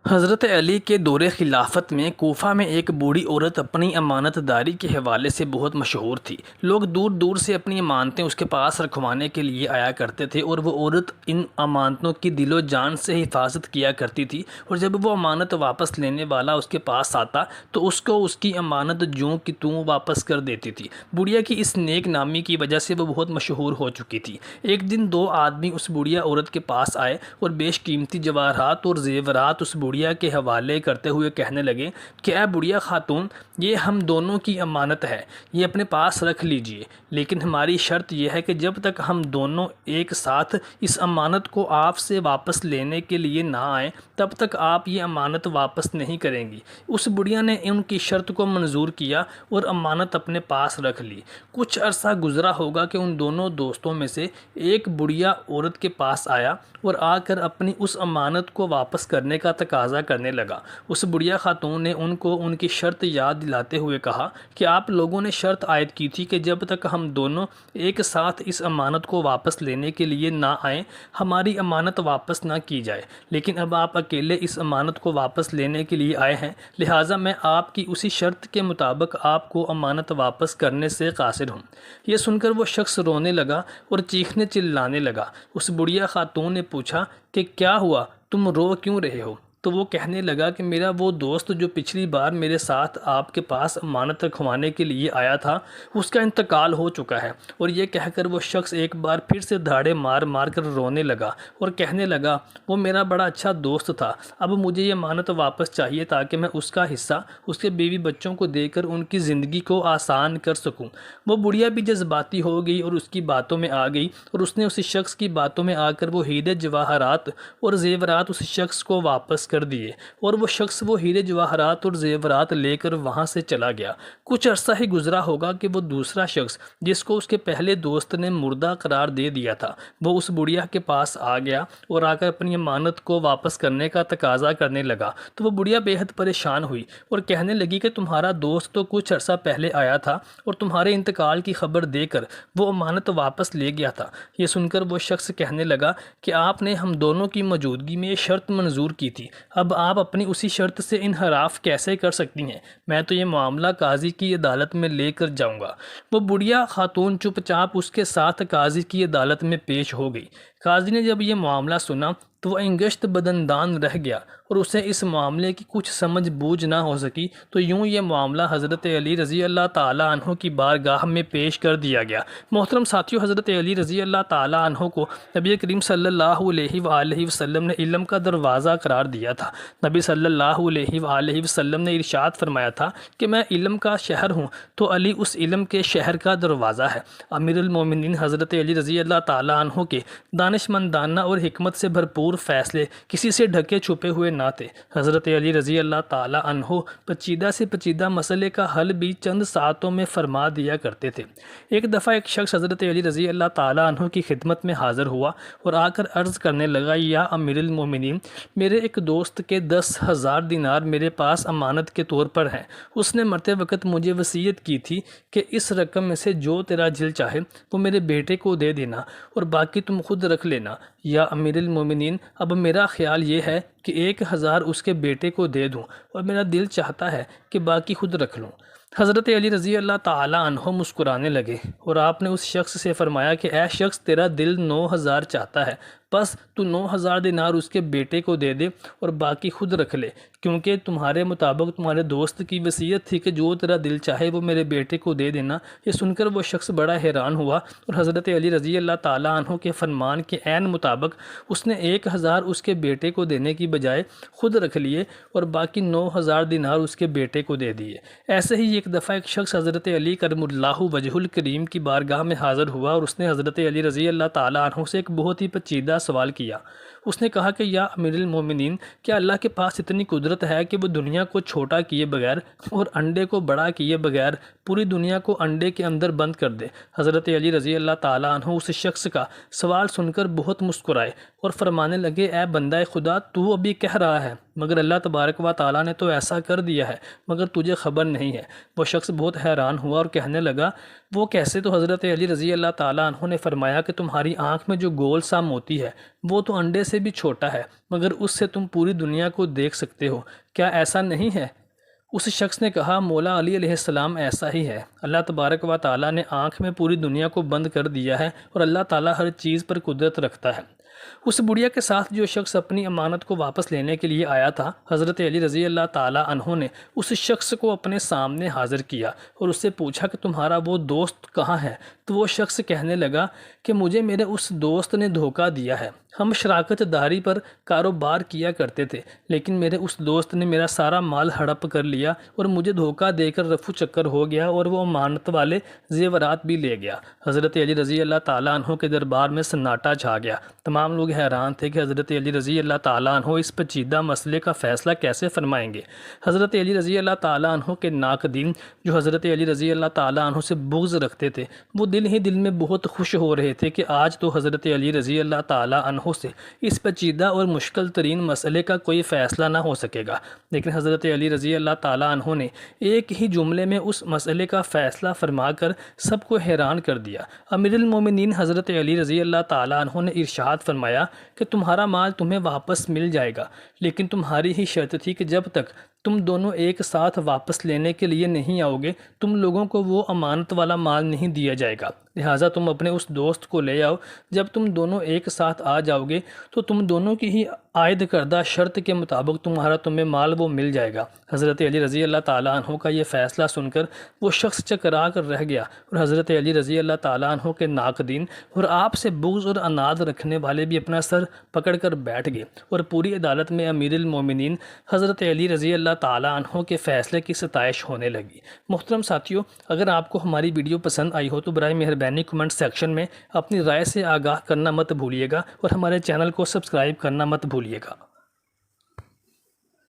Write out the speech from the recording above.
حضرت علی کے دور خلافت میں کوفہ میں ایک بوڑھی عورت اپنی امانت داری کے حوالے سے بہت مشہور تھی۔ لوگ دور دور سے اپنی امانتیں اس کے پاس رکھوانے کے لیے آیا کرتے تھے اور وہ عورت ان امانتوں کی دل و جان سے حفاظت کیا کرتی تھی، اور جب وہ امانت واپس لینے والا اس کے پاس آتا تو اس کو اس کی امانت جوں کی توں واپس کر دیتی تھی۔ بڑھیا کی اس نیک نامی کی وجہ سے وہ بہت مشہور ہو چکی تھی۔ ایک دن دو آدمی اس بڑھیا عورت کے پاس آئے اور بیش قیمتی جواہرات اور زیورات اس بڑھیا کے حوالے کرتے ہوئے کہنے لگے کہ اے بڑھیا خاتون، یہ ہم دونوں کی امانت ہے، یہ اپنے پاس رکھ لیجئے، لیکن ہماری شرط یہ ہے کہ جب تک ہم دونوں ایک ساتھ اس امانت کو آپ سے واپس لینے کے لیے نہ آئیں تب تک آپ یہ امانت واپس نہیں کریں گی۔ اس بڑھیا نے ان کی شرط کو منظور کیا اور امانت اپنے پاس رکھ لی۔ کچھ عرصہ گزرا ہوگا کہ ان دونوں دوستوں میں سے ایک بڑھیا عورت کے پاس آیا اور آ کر اپنی اس امانت کو واپس کرنے کا تقاضا کرنے لگا۔ اس بڑھیا خاتون نے ان کو ان کی شرط یاد دلاتے ہوئے کہا کہ آپ لوگوں نے شرط عائد کی تھی کہ جب تک ہم دونوں ایک ساتھ اس امانت کو واپس لینے کے لیے نہ آئیں ہماری امانت واپس نہ کی جائے، لیکن اب آپ اکیلے اس امانت کو واپس لینے کے لیے آئے ہیں، لہٰذا میں آپ کی اسی شرط کے مطابق آپ کو امانت واپس کرنے سے قاصر ہوں۔ یہ سن کر وہ شخص رونے لگا اور چیخنے چلانے لگا۔ اس بڑھیا خاتون نے پوچھا کہ کیا ہوا، تم رو کیوں رہے ہو؟ تو وہ کہنے لگا کہ میرا وہ دوست جو پچھلی بار میرے ساتھ آپ کے پاس امانت رکھوانے کے لیے آیا تھا اس کا انتقال ہو چکا ہے۔ اور یہ کہہ کر وہ شخص ایک بار پھر سے دھاڑے مار مار کر رونے لگا اور کہنے لگا وہ میرا بڑا اچھا دوست تھا، اب مجھے یہ امانت واپس چاہیے تاکہ میں اس کا حصہ اس کے بیوی بچوں کو دے کر ان کی زندگی کو آسان کر سکوں۔ وہ بڑھیا بھی جذباتی ہو گئی اور اس کی باتوں میں آ گئی، اور اس نے اسی شخص کی باتوں میں آ کر وہ ہیرے جواہرات اور زیورات اس شخص کو واپس کر دیے، اور وہ شخص وہ ہیرے جواہرات اور زیورات لے کر وہاں سے چلا گیا۔ کچھ عرصہ ہی گزرا ہوگا کہ وہ دوسرا شخص جس کو اس کے پہلے دوست نے مردہ قرار دے دیا تھا وہ اس بڑھیا کے پاس آ گیا اور آ کر اپنی امانت کو واپس کرنے کا تقاضا کرنے لگا۔ تو وہ بڑھیا بے حد پریشان ہوئی اور کہنے لگی کہ تمہارا دوست تو کچھ عرصہ پہلے آیا تھا اور تمہارے انتقال کی خبر دے کر وہ امانت واپس لے گیا تھا۔ یہ سن کر وہ شخص کہنے لگا کہ آپ نے ہم دونوں کی موجودگی میں یہ شرط منظور کی تھی، اب آپ اپنی اسی شرط سے انحراف کیسے کر سکتی ہیں؟ میں تو یہ معاملہ قاضی کی عدالت میں لے کر جاؤں گا۔ وہ بڑھیا خاتون چپ چاپ اس کے ساتھ قاضی کی عدالت میں پیش ہو گئی۔ قاضی نے جب یہ معاملہ سنا تو وہ انگشت بدندان رہ گیا اور اسے اس معاملے کی کچھ سمجھ بوجھ نہ ہو سکی، تو یوں یہ معاملہ حضرت علی رضی اللہ تعالیٰ عنہ کی بارگاہ میں پیش کر دیا گیا۔ محترم ساتھیو، حضرت علی رضی اللہ تعالیٰ عنہ کو نبی کریم صلی اللہ علیہ وآلہ وسلم نے علم کا دروازہ قرار دیا تھا۔ نبی صلی اللہ علیہ وآلہ وسلم نے ارشاد فرمایا تھا کہ میں علم کا شہر ہوں تو علی اس علم کے شہر کا دروازہ ہے۔ امیر المومنین حضرت علی رضی اللہ تعالیٰ عنہ کے دانشمندانہ اور حکمت سے بھرپور فیصلے کسی سے ڈھکے چھپے ہوئے نہ تھے۔ حضرت علی رضی اللہ تعالیٰ عنہ پیچیدہ سے پیچیدہ مسئلے کا حل بھی چند ساعتوں میں فرما دیا کرتے تھے۔ ایک دفعہ ایک شخص حضرت علی رضی اللہ تعالیٰ عنہ کی خدمت میں حاضر ہوا اور آ کر عرض کرنے لگا، یا امیر المومنین، میرے ایک دوست کے 10,000 دینار میرے پاس امانت کے طور پر ہیں۔ اس نے مرتے وقت مجھے وصیت کی تھی کہ اس رقم میں سے جو تیرا دل چاہے وہ میرے بیٹے کو دے دینا اور باقی تم خود رکھ لینا۔ یا امیر المومنین، اب میرا خیال یہ ہے کہ 1,000 اس کے بیٹے کو دے دوں اور میرا دل چاہتا ہے کہ باقی خود رکھ لوں۔ حضرت علی رضی اللہ تعالیٰ عنہ مسکرانے لگے اور آپ نے اس شخص سے فرمایا کہ اے شخص، تیرا دل 9,000 چاہتا ہے، بس تو 9,000 دینار اس کے بیٹے کو دے دے اور باقی خود رکھ لے، کیونکہ تمہارے مطابق تمہارے دوست کی وصیت تھی کہ جو تیرا دل چاہے وہ میرے بیٹے کو دے دینا۔ یہ سن کر وہ شخص بڑا حیران ہوا اور حضرت علی رضی اللہ تعالیٰ عنہ کے فرمان کے عین مطابق اس نے 1,000 اس کے بیٹے کو دینے کی بجائے خود رکھ لیے اور باقی 9,000 دینار اس کے بیٹے کو دے دیے۔ ایسے ہی ایک دفعہ ایک شخص حضرت علی کرم اللہ وجہ الکریم کی بارگاہ میں حاضر ہوا اور اس نے حضرت علی رضی اللہ تعالیٰ عنہ سے ایک بہت ہی پیچیدہ سوال کیا۔ اس نے کہا کہ یا امیر المومنین، کیا اللہ کے پاس اتنی قدرت ہے کہ وہ دنیا کو چھوٹا کیے بغیر اور انڈے کو بڑا کیے بغیر پوری دنیا کو انڈے کے اندر بند کر دے؟ حضرت علی رضی اللہ تعالیٰ عنہ اس شخص کا سوال سن کر بہت مسکرائے اور فرمانے لگے اے بندہ خدا تو ابھی کہہ رہا ہے مگر اللہ تبارک و تعالیٰ نے تو ایسا کر دیا ہے مگر تجھے خبر نہیں ہے۔ وہ شخص بہت حیران ہوا اور کہنے لگا وہ کیسے؟ تو حضرت علی رضی اللہ تعالیٰ عنہ نے فرمایا کہ تمہاری آنکھ میں جو گول سا موتی ہے وہ تو انڈے سے بھی چھوٹا ہے مگر اس سے تم پوری دنیا کو دیکھ سکتے ہو، کیا ایسا نہیں ہے؟ اس شخص نے کہا مولا علی علیہ السلام ایسا ہی ہے، اللہ تبارک و تعالیٰ نے آنکھ میں پوری دنیا کو بند کر دیا ہے اور اللہ تعالیٰ ہر چیز پر قدرت رکھتا ہے۔ اس بڑھیا کے ساتھ جو شخص اپنی امانت کو واپس لینے کے لیے آیا تھا، حضرت علی رضی اللہ تعالیٰ عنہ نے اس شخص کو اپنے سامنے حاضر کیا اور اس سے پوچھا کہ تمہارا وہ دوست کہاں ہے؟ تو وہ شخص کہنے لگا کہ مجھے میرے اس دوست نے دھوکہ دیا ہے، ہم شراکت داری پر کاروبار کیا کرتے تھے لیکن میرے اس دوست نے میرا سارا مال ہڑپ کر لیا اور مجھے دھوکہ دے کر رفو چکر ہو گیا اور وہ امانت والے زیورات بھی لے گیا۔ حضرت علی رضی اللہ تعالیٰ عنہ کے دربار میں سناٹا چھا گیا۔ تمام لوگ حیران تھے کہ حضرت علی رضی اللہ تعالیٰ عنہ اس پیچیدہ مسئلے کا فیصلہ کیسے فرمائیں گے۔ حضرت علی رضی اللہ تعالیٰ عنہ کے ناقدین جو حضرت علی رضی اللہ تعالیٰ عنہ سے بغض رکھتے تھے وہ دل ہی دل میں بہت خوش ہو رہے تھے کہ آج تو حضرت علی رضی اللہ تعالیٰ عنہ سے اس پیچیدہ اور مشکل ترین مسئلے کا کوئی فیصلہ نہ ہو سکے گا، لیکن حضرت علی رضی اللہ تعالیٰ عنہ نے ایک ہی جملے میں اس مسئلے کا فیصلہ فرما کر سب کو حیران کر دیا۔ امیر المومنین حضرت علی رضی اللہ تعالیٰ عنہ نے ارشاد فرمایا کہ تمہارا مال تمہیں واپس مل جائے گا، لیکن تمہاری ہی شرط تھی کہ جب تک تم دونوں ایک ساتھ واپس لینے کے لیے نہیں آؤ گے تم لوگوں کو وہ امانت والا مال نہیں دیا جائے گا، لہٰذا تم اپنے اس دوست کو لے آؤ۔ جب تم دونوں ایک ساتھ آ جاؤ گے تو تم دونوں کی ہی عائد کردہ شرط کے مطابق تمہیں مال وہ مل جائے گا۔ حضرت علی رضی اللہ تعالیٰ عنہ کا یہ فیصلہ سن کر وہ شخص چکرا کر رہ گیا اور حضرت علی رضی اللہ تعالیٰ عنہ کے ناقدین اور آپ سے بغض اور عناد رکھنے والے بھی اپنا سر پکڑ کر بیٹھ گئے اور پوری عدالت میں امیر المومنین حضرت علی رضی اللہ تعالیٰ عنہ کے فیصلے کی ستائش ہونے لگی۔ محترم ساتھیو، اگر آپ کو ہماری ویڈیو پسند آئی ہو تو برائے مہربانی کمنٹ سیکشن میں اپنی رائے سے آگاہ کرنا مت بھولیے گا اور ہمارے چینل کو سبسکرائب کرنا مت بھولیے گا۔